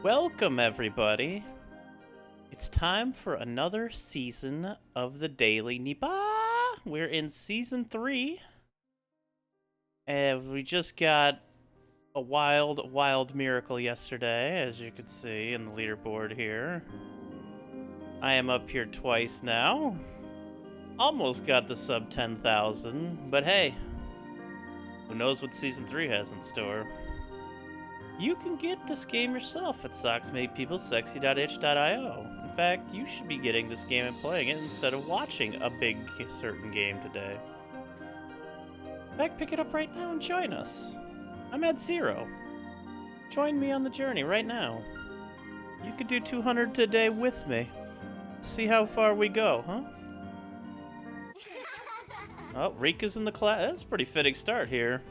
Welcome, everybody. It's time for another season of the Daily Nipah. We're in season 3, and we just got a wild miracle yesterday, as you can see in the leaderboard here. I am up here twice now. Almost got the sub 10,000, but hey, who knows what season 3 has in store. You can get this game yourself at socksmadepeoplesexy.itch.io. In fact, you should be getting this game and playing it instead of watching a big certain game today. In fact, pick it up right now and join us. I'm at 0. Join me on the journey right now. You could do 200 today with me. See how far we go, huh? Oh, Rika's in the class. That's a pretty fitting start here.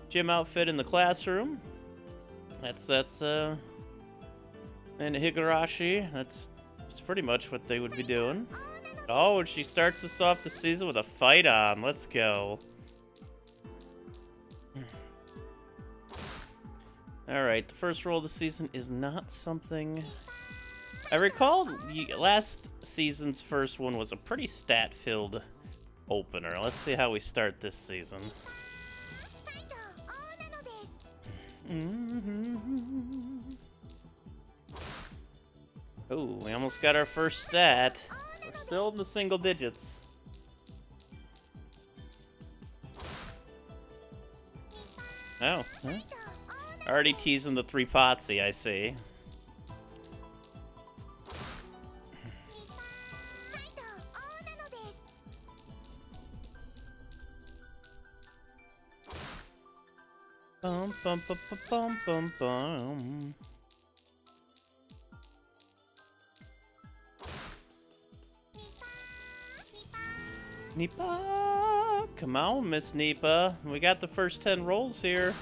Gym outfit in the classroom. That's and Higurashi, that's pretty much what they would be doing. Oh, and she starts us off the season with a fight on. Let's go. Alright, the first roll of the season is not something... I recall last season's first one was a pretty stat-filled opener. Let's see how we start this season. Oh, we almost got our first stat. We're still in the single digits. Oh, huh? Already teasing the 3 Potsy, I see. Bum bum bum bum bum bum. Nipah! Come on, Miss Nipah. We got the first 10 rolls here.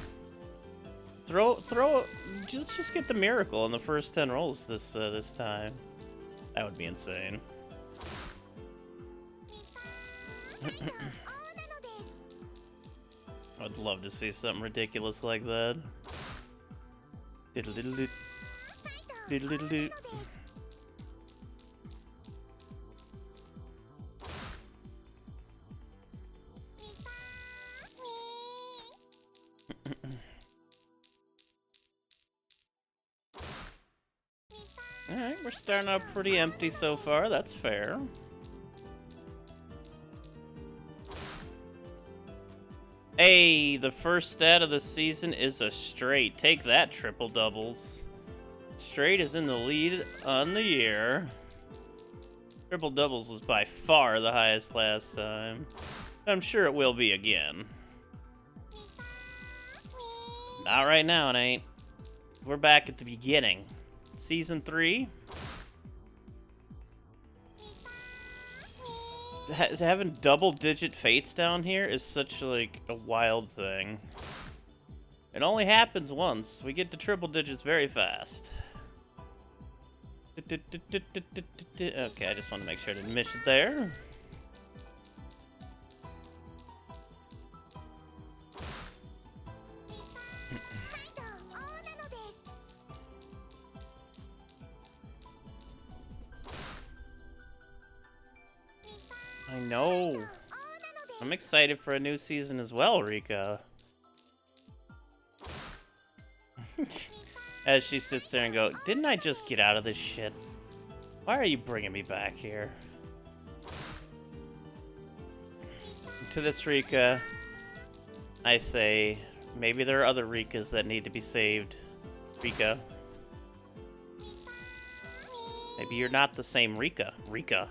Just get the miracle in the first 10 rolls this time. That would be insane. I'd love to see something ridiculous like that. Diddle-diddle-doot. Diddle-diddle-doot. Alright, we're starting out pretty empty so far. That's fair. Hey, the first stat of the season is a straight. Take that, triple doubles. Straight is in the lead on the year. Triple doubles was by far the highest last time. I'm sure it will be again. Not right now, it ain't. We're back at the beginning. Season 3. Having double-digit fates down here is such, like, a wild thing. It only happens once. We get to triple digits very fast. Okay, I just want to make sure I didn't miss it there. I know. I'm excited for a new season as well, Rika. As she sits there and goes, didn't I just get out of this shit? Why are you bringing me back here? To this Rika, I say, maybe there are other Rikas that need to be saved. Rika. Maybe you're not the same Rika. Rika.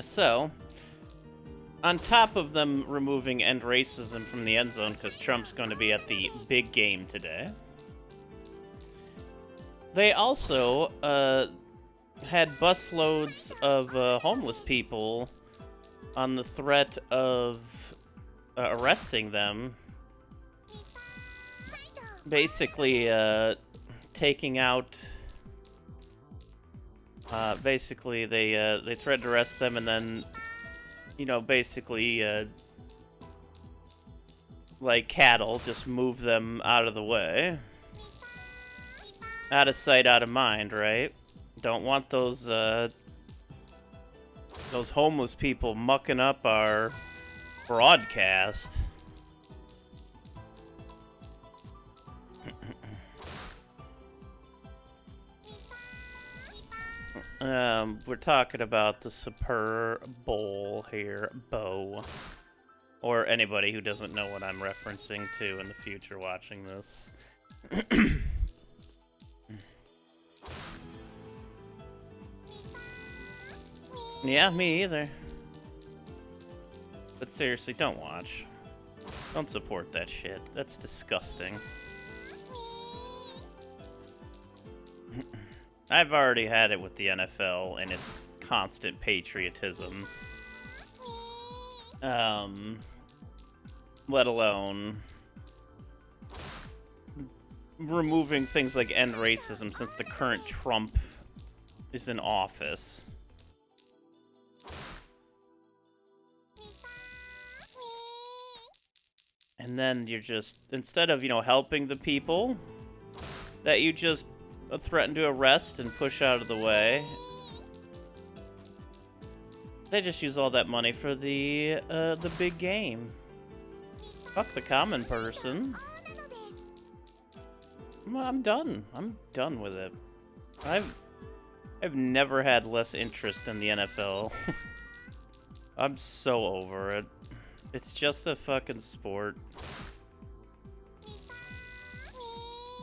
So, on top of them removing end racism from the end zone because Trump's going to be at the big game today, they also had busloads of homeless people on the threat of arresting them. Basically, taking out. Basically, they threatened to arrest them, and then, you know, basically, like cattle, just move them out of the way. Out of sight, out of mind, right? Don't want those homeless people mucking up our broadcast. We're talking about the Super Bowl here, Bo. Or anybody who doesn't know what I'm referencing to in the future watching this. Yeah, me either. But seriously, don't watch. Don't support that shit. That's disgusting. I've already had it with the NFL and its constant patriotism. Let alone removing things like end racism since the current Trump is in office. And then you're just, instead of, you know, helping the people that you just threaten to arrest and push out of the way, they just use all that money for the big game. Fuck the common person. I'm done. I'm done with it. I've never had less interest in the NFL. I'm so over it. It's just a fucking sport.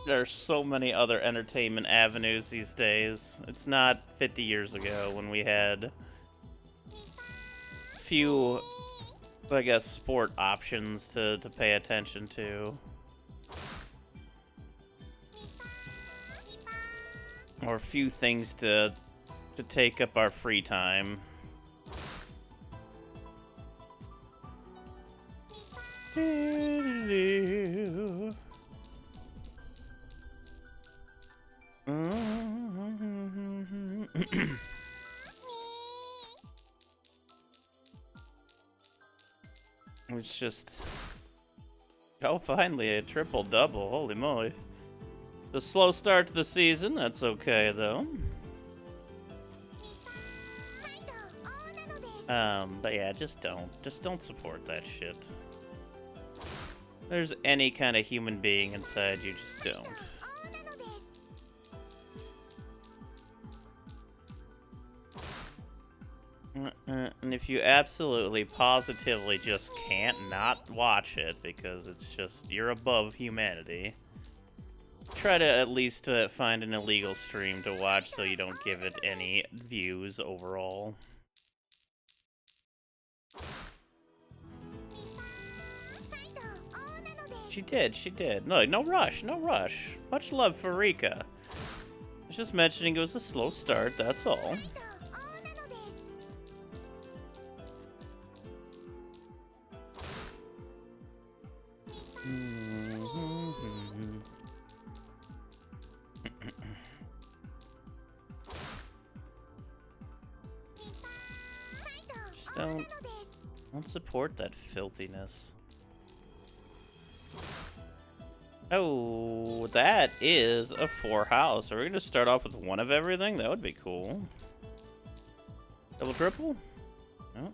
There are so many other entertainment avenues these days. It's not 50 years ago when we had few, I guess, sport options to pay attention to. Or few things to take up our free time. It's just... Oh, finally, a triple-double. Holy moly. The slow start to the season, that's okay, though. But yeah, just don't support that shit. If there's any kind of human being inside you, just don't. And if you absolutely, positively just can't not watch it because it's just, you're above humanity, try to at least find an illegal stream to watch so you don't give it any views overall. She did. No rush, no rush. Much love for Rika. I was just mentioning it was a slow start, that's all. Just don't support that filthiness. Oh, that is a 4 house. Are we gonna start off with one of everything? That would be cool. Double triple? Oh.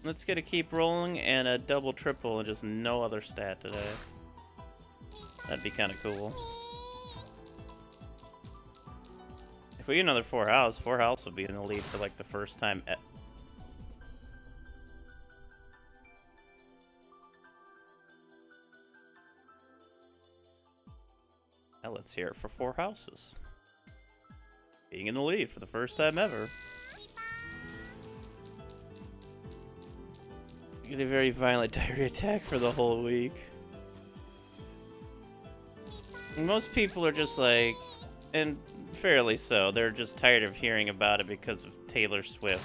Let's get a keep rolling and a double triple and just no other stat today. That'd be kind of cool. If we get another 4 house will be in the lead for like the first time. Now let's hear it for 4 houses. Being in the lead for the first time ever. You get a very violent diarrhea attack for the whole week. And most people are just like, And fairly so. They're just tired of hearing about it because of Taylor Swift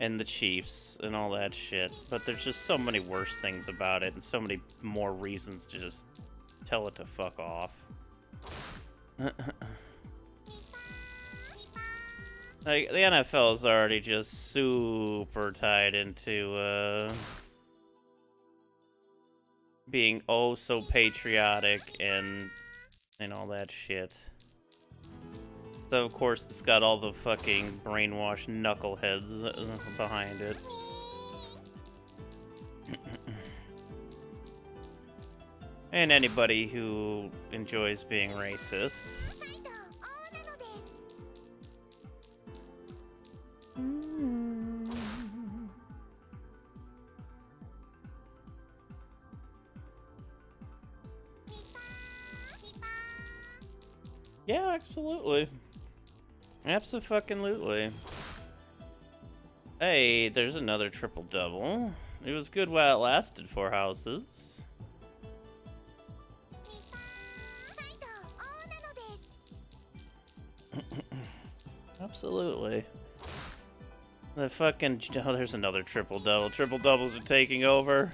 and the Chiefs and all that shit. But there's just so many worse things about it and so many more reasons to just tell it to fuck off. Like, the NFL is already just super tied into being oh so patriotic and all that shit. So of course it's got all the fucking brainwashed knuckleheads behind it. And anybody who enjoys being racist. Yeah, absolutely. Abso-fucking-lutely. Hey, there's another triple-double. It was good while it lasted, 4 houses. Absolutely. The fucking... Oh, there's another triple-double. Triple-doubles are taking over.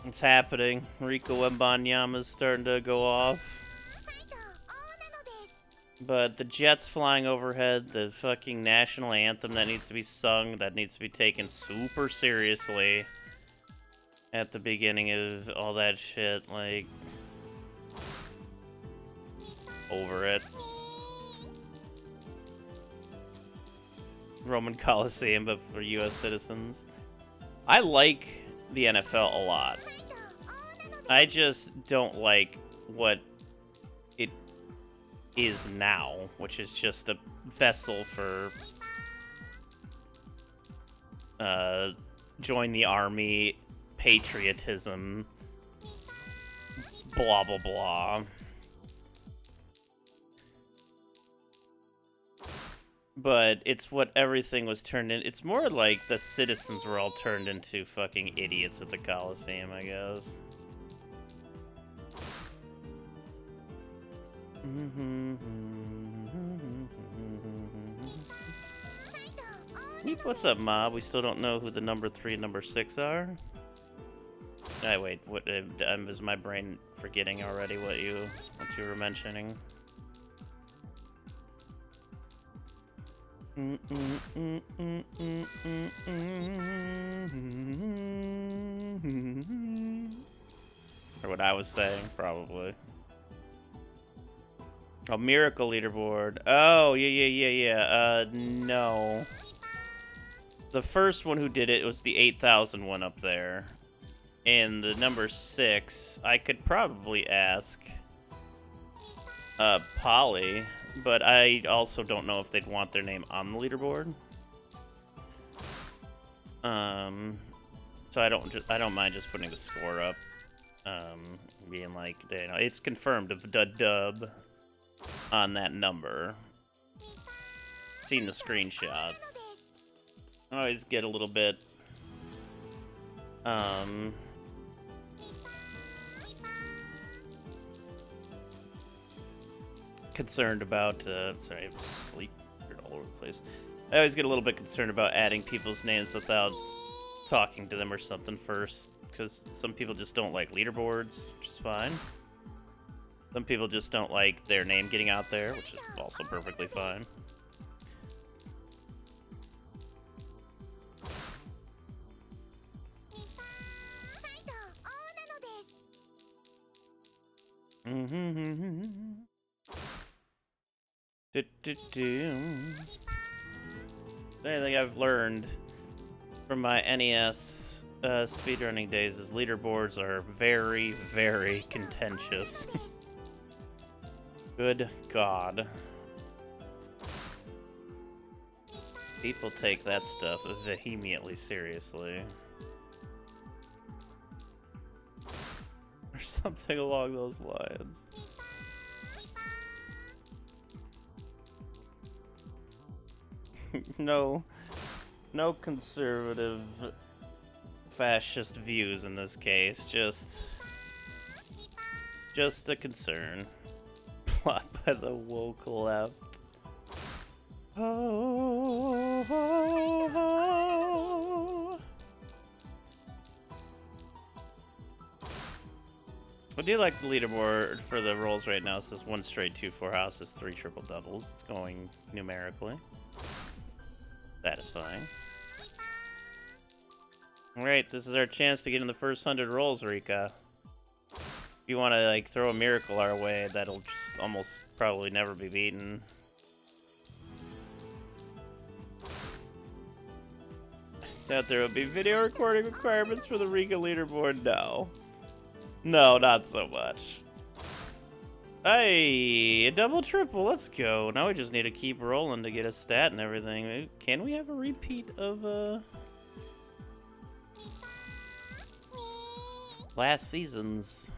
It's happening. Rico Wembanyama's starting to go off. But the jets flying overhead, the fucking national anthem that needs to be sung, that needs to be taken super seriously at the beginning of all that shit, like, over it. Roman Coliseum, but for U.S. citizens. I like the NFL a lot. I just don't like what it is now, which is just a vessel for join the army, patriotism, blah blah blah. But it's what everything was turned in. It's more like the citizens were all turned into fucking idiots at the Coliseum, I guess. What's up, Mob? We still don't know who the number 3 and number 6 are. Wait, what? Is my brain forgetting already what you were mentioning? Or what I was saying, probably. Oh, Miracle Leaderboard. Oh, yeah. No. The first one who did it was the 8,000 one up there. And the number 6, I could probably ask Polly, but I also don't know if they'd want their name on the leaderboard. So I don't mind just putting the score up. Being like, you know, it's confirmed of the dub on that number. Seen the screenshots. I always get a little bit concerned about sorry, I'm asleep all over the place. I always get a little bit concerned about adding people's names without talking to them or something first, because some people just don't like leaderboards, which is fine. Some people just don't like their name getting out there, which is also perfectly fine. Anything I've learned from my NES speedrunning days is leaderboards are very, very contentious. Good God. People take that stuff vehemently seriously. Or something along those lines. No conservative fascist views in this case, just Just a concern. Plot by the woke left. Oh, oh, oh. I do like the leaderboard for the rolls right now. It says 1 straight, 2 full houses, 3 triple doubles. It's going numerically. Satisfying. Alright, this is our chance to get in the first 100 rolls, Rika. If you want to, like, throw a miracle our way, that'll just almost probably never be beaten. That there will be video recording requirements for the Rika leaderboard? No. No, not so much. Hey, a double triple, let's go. Now we just need to keep rolling to get a stat and everything. Can we have a repeat of, last season's?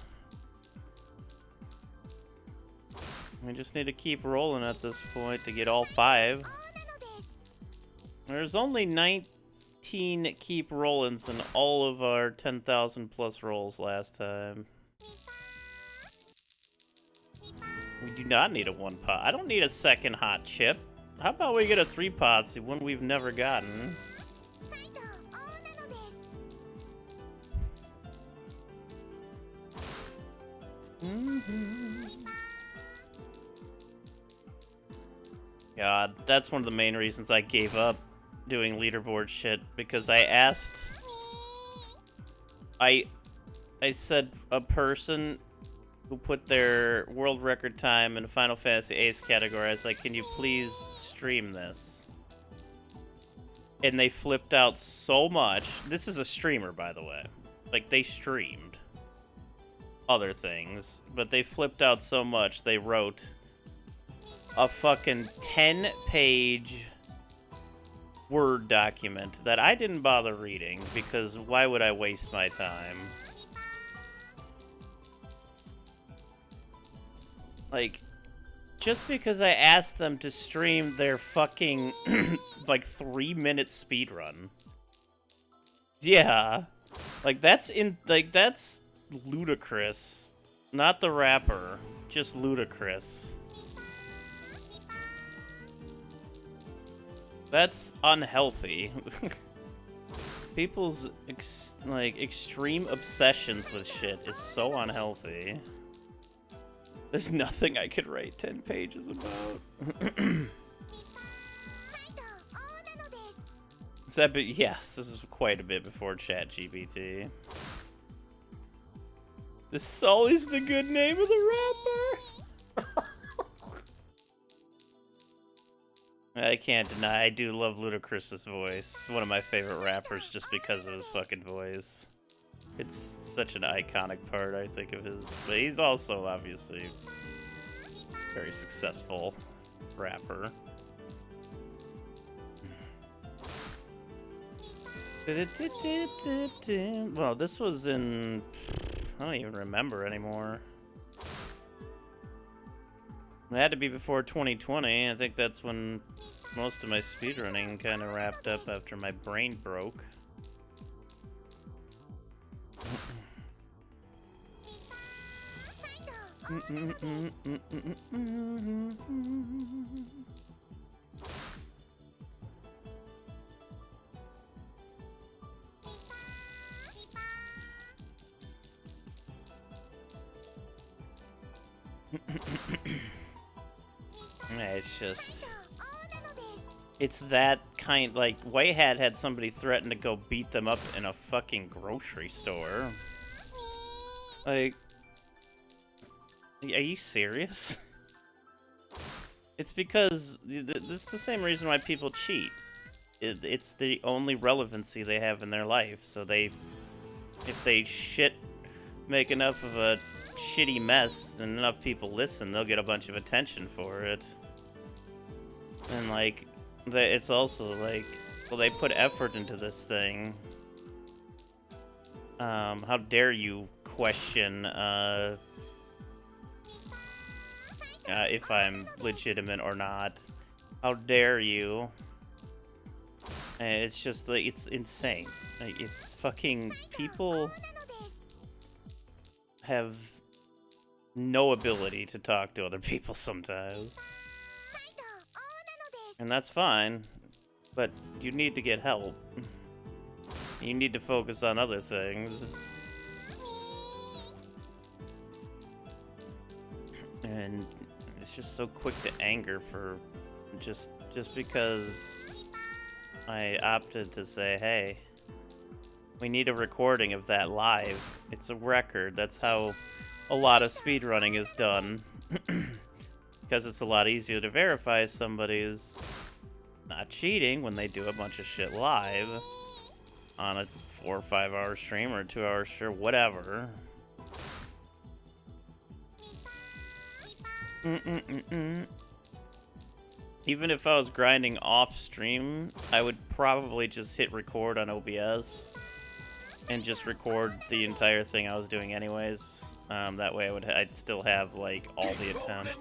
We just need to keep rolling at this point to get all 5. There's only 19 keep rollings in all of our 10,000 plus rolls last time. We do not need a 1 pot. I don't need a second hot chip. How about we get a 3 pots, one we've never gotten? God, that's one of the main reasons I gave up doing leaderboard shit, because I asked... I said a person who put their world record time in Final Fantasy Ace category, I was like, can you please stream this? And they flipped out so much. This is a streamer, by the way. Like, they streamed other things, but they flipped out so much, they wrote a fucking 10-page Word document that I didn't bother reading, because why would I waste my time? Like, just because I asked them to stream their fucking, like, 3-minute speedrun. Yeah. Like, that's ludicrous. Not the rapper. Just ludicrous. That's unhealthy. People's, extreme obsessions with shit is so unhealthy. There's nothing I could write 10 pages about. Yes, this is quite a bit before ChatGPT. This Sully's the good name of the rapper. I can't deny, I do love Ludacris's voice. One of my favorite rappers just because of his fucking voice. It's such an iconic part, I think, of his. But he's also, obviously, a very successful rapper. Well, this was in... I don't even remember anymore. It had to be before 2020. I think that's when most of my speedrunning kind of wrapped up after my brain broke. It's just... It's that kind... Like, White Hat had somebody threaten to go beat them up in a fucking grocery store. Like... Are you serious? It's because... This is the same reason why people cheat. It's the only relevancy they have in their life, so they... If they make enough of a shitty mess and enough people listen, they'll get a bunch of attention for it. And, like, it's also, like, well, they put effort into this thing. How dare you question, if I'm legitimate or not. How dare you? And it's just, like, it's insane. Like, it's fucking... People have no ability to talk to other people sometimes. And that's fine, but you need to get help. You need to focus on other things. And it's just so quick to anger for just because I opted to say, hey, we need a recording of that live. It's a record. That's how a lot of speedrunning is done. Because it's a lot easier to verify somebody is not cheating when they do a bunch of shit live on a 4 or 5 hour stream or a 2 hour stream, whatever. Even if I was grinding off stream, I would probably just hit record on OBS and just record the entire thing I was doing anyways. That way I'd still have like all the attempts.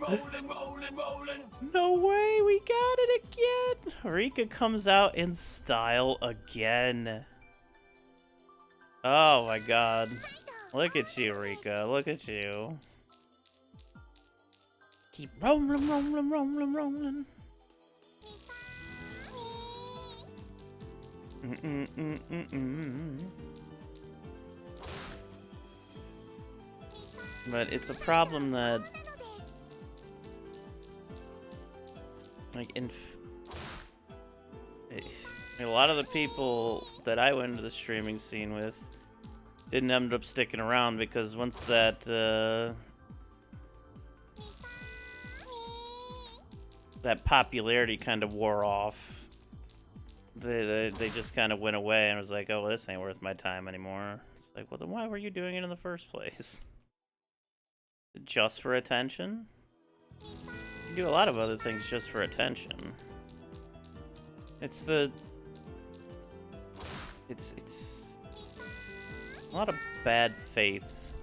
No way, we got it again! Rika comes out in style again. Oh my god. Look at you, Rika. Look at you. Keep rolling, rolling, rolling, rolling. But it's a problem that, like, a lot of the people that I went into the streaming scene with didn't end up sticking around because once that popularity kind of wore off, they just kind of went away and was like, oh, well, this ain't worth my time anymore. It's like, well, then why were you doing it in the first place? Just for attention? You do a lot of other things just for attention. It's a lot of bad faith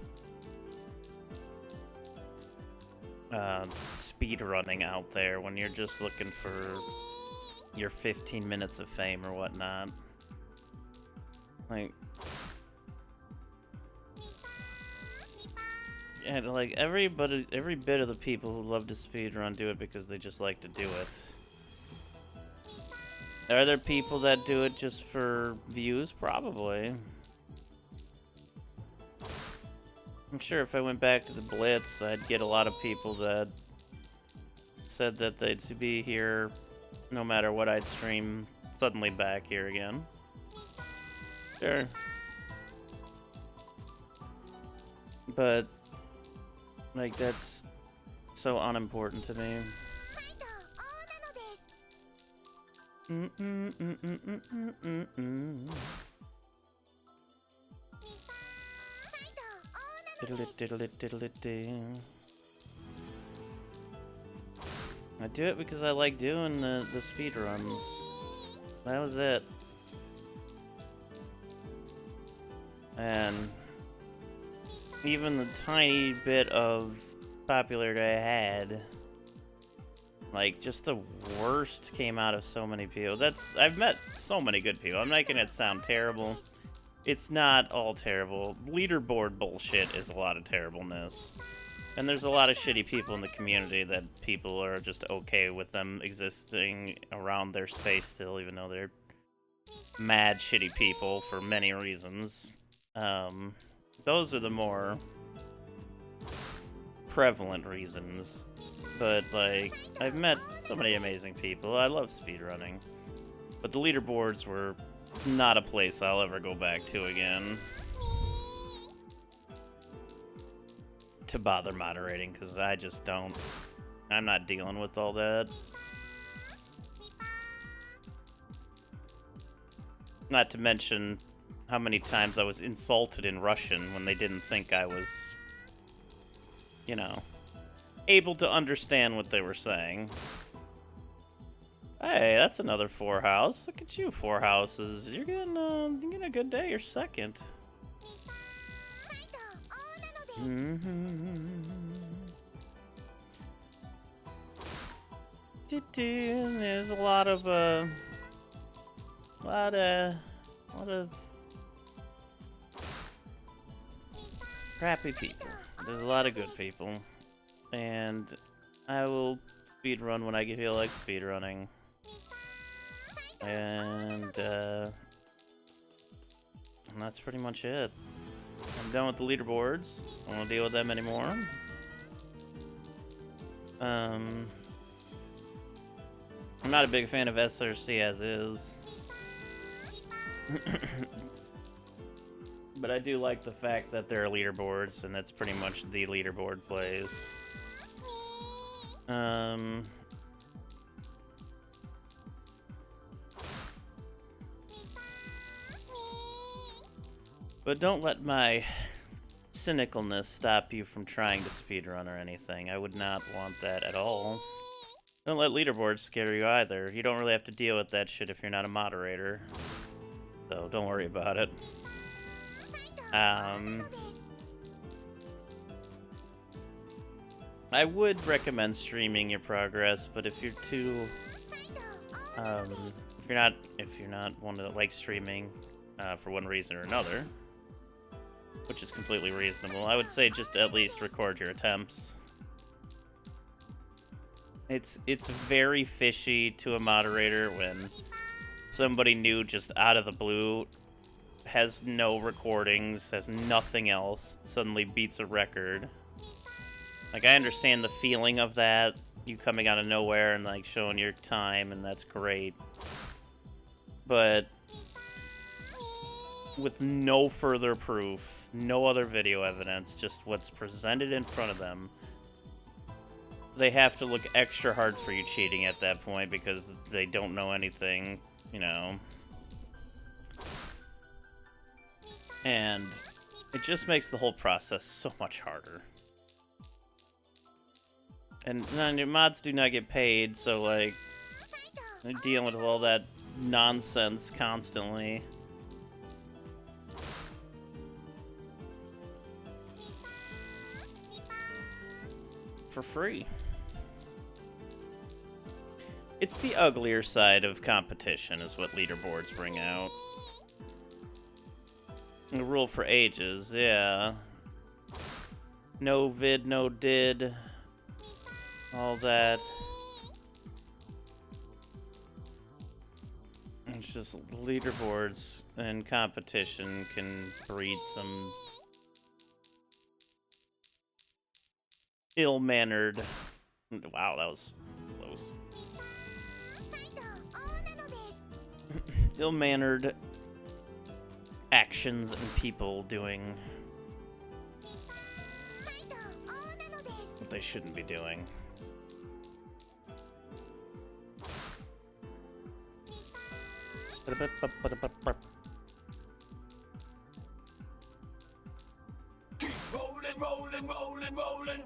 speed running out there when you're just looking for your 15 minutes of fame or whatnot. Like, and like every bit of the people who love to speedrun do it because they just like to do it. Are there people that do it just for views? Probably. I'm sure if I went back to the Blitz, I'd get a lot of people that said that they'd be here no matter what I'd stream, suddenly back here again. Sure. But, like, that's so unimportant to me. I do it because I like doing the speed runs. That was it. And even the tiny bit of popularity I had, like, just the worst came out of so many people. I've met so many good people. I'm making it sound terrible. It's not all terrible. Leaderboard bullshit is a lot of terribleness. And there's a lot of shitty people in the community that people are just okay with them existing around their space still, even though they're mad shitty people for many reasons. Those are the more prevalent reasons. But, like, I've met so many amazing people. I love speedrunning. But the leaderboards were not a place I'll ever go back to again to bother moderating, because I just don't. I'm not dealing with all that. Not to mention how many times I was insulted in Russian when they didn't think I was, you know, able to understand what they were saying. Hey, that's another 4 house. Look at you, 4 houses. You're getting a good day. You're second. There's a lot of crappy people. There's a lot of good people. And I will speedrun when I feel like speedrunning. And that's pretty much it. I'm done with the leaderboards. I don't want to deal with them anymore. I'm not a big fan of SRC as is. But I do like the fact that there are leaderboards, and that's pretty much the leaderboard plays. But don't let my cynicalness stop you from trying to speedrun or anything. I would not want that at all. Don't let leaderboards scare you either. You don't really have to deal with that shit if you're not a moderator. So don't worry about it. I would recommend streaming your progress, but if you're too, if you're not one that likes streaming, for one reason or another, which is completely reasonable, I would say just at least record your attempts. It's very fishy to a moderator when somebody new just out of the blue has no recordings, has nothing else, suddenly beats a record. Like, I understand the feeling of that, you coming out of nowhere and, like, showing your time, and that's great. But with no further proof, no other video evidence, just what's presented in front of them, they have to look extra hard for you cheating at that point because they don't know anything, you know. And it just makes the whole process so much harder. And your mods do not get paid, so, like, they're dealing with all that nonsense constantly. For free. It's the uglier side of competition, is what leaderboards bring out. The rule for ages, yeah. No vid, no did. All that. It's just leaderboards and competition can breed some ill-mannered. Wow, that was close. Ill-mannered actions and people doing what they shouldn't be doing. Keep rolling, rolling, rolling, rolling.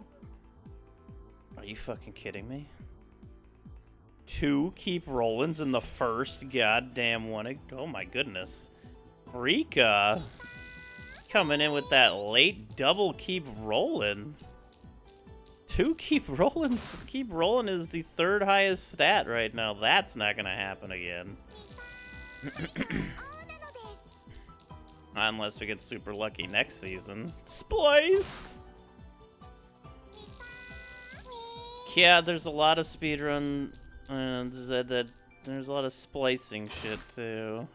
Are you fucking kidding me? 2 keep rollins in the first goddamn one. Oh my goodness. Rika coming in with that late double keep rolling. 2 keep rollins. Keep rolling is the 3rd highest stat right now. That's not gonna happen again. Unless we get super lucky next season. Spliced! Yeah, there's a lot of speedrun, and there's a lot of splicing shit too.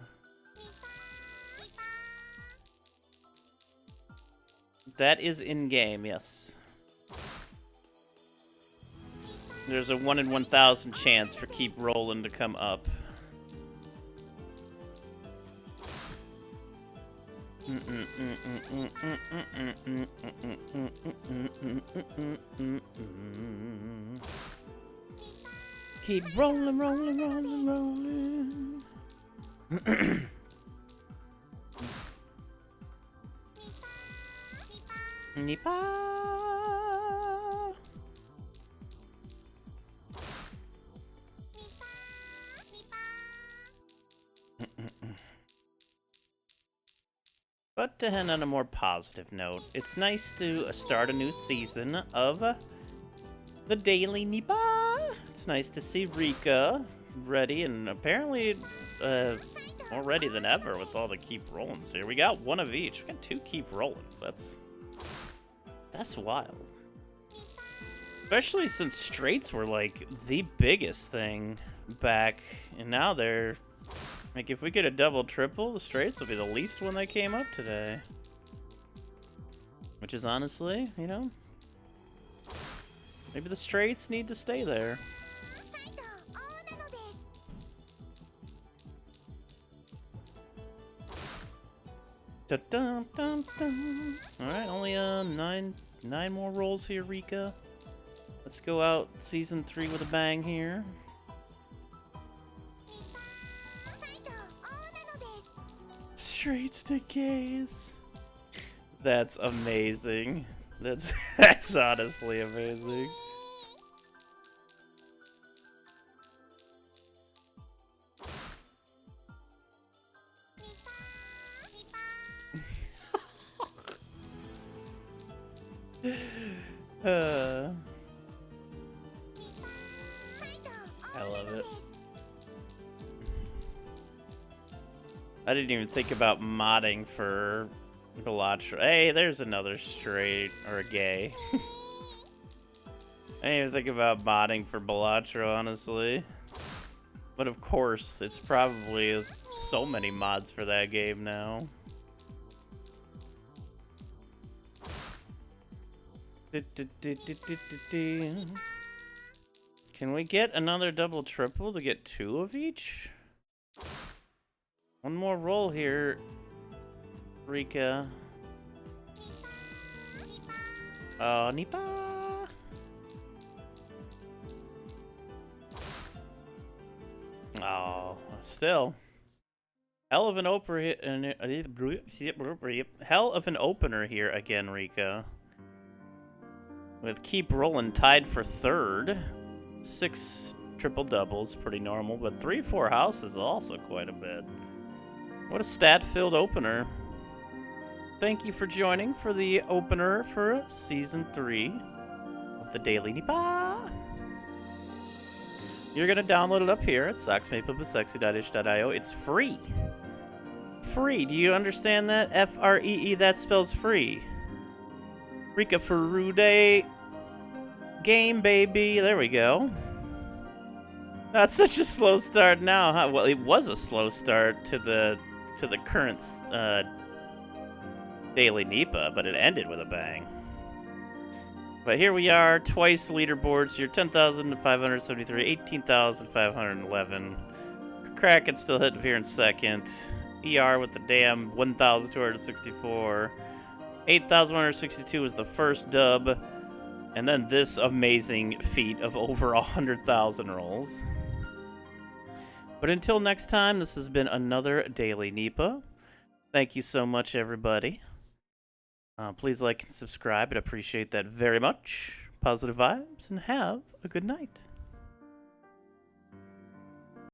That is in-game, yes. There's a 1 in 1,000 chance for keep rolling to come up. Keep rolling, rolling, rolling, rolling. Nipah. But to end on a more positive note, it's nice to start a new season of the Daily Nipah. It's nice to see Rika ready, and apparently more ready than ever with all the keep rollins here. We got 1 of each. We got 2 keep rollins. That's That's wild. Especially since straights were like the biggest thing back, and now they're like, if we get a double triple, the straights will be the least one that came up today. Which is honestly, you know, maybe the straights need to stay there. Dun, dun, dun. All right, only nine more rolls here, Rika. Let's go out season 3 with a bang here. Straights to gaze. That's amazing. That's honestly amazing. I love it. I didn't even think about modding for Balatro. Hey, there's another straight or a gay. I didn't even think about modding for Balatro, honestly. But of course, it's probably so many mods for that game now. Can we get another double triple to get 2 of each? One more roll here, Rika. Oh, Nipah! Oh, still. Hell of an opener here again, Rika. With Keep Rolling tied for 3rd. 6 triple doubles, pretty normal, but 3 4 houses also quite a bit. What a stat-filled opener. Thank you for joining for the opener for Season 3 of the Daily Nipah. You're going to download it up here at socksmadepuppetsexy.ish.io. It's free. Free. Do you understand that? F-R-E-E, that spells free. Rika Furude game, baby. There we go. That's such a slow start now, huh? Well, it was a slow start to the current Daily Nipah, but it ended with a bang. But here we are, twice leaderboards here, 10,573, 18,511. Kraken still hitting here in second. ER with the damn 1,264. 8,162 was the first dub. And then this amazing feat of over 100,000 rolls. But until next time, this has been another Daily Nipah. Thank you so much, everybody. Please like and subscribe. I'd appreciate that very much. Positive vibes, and have a good night.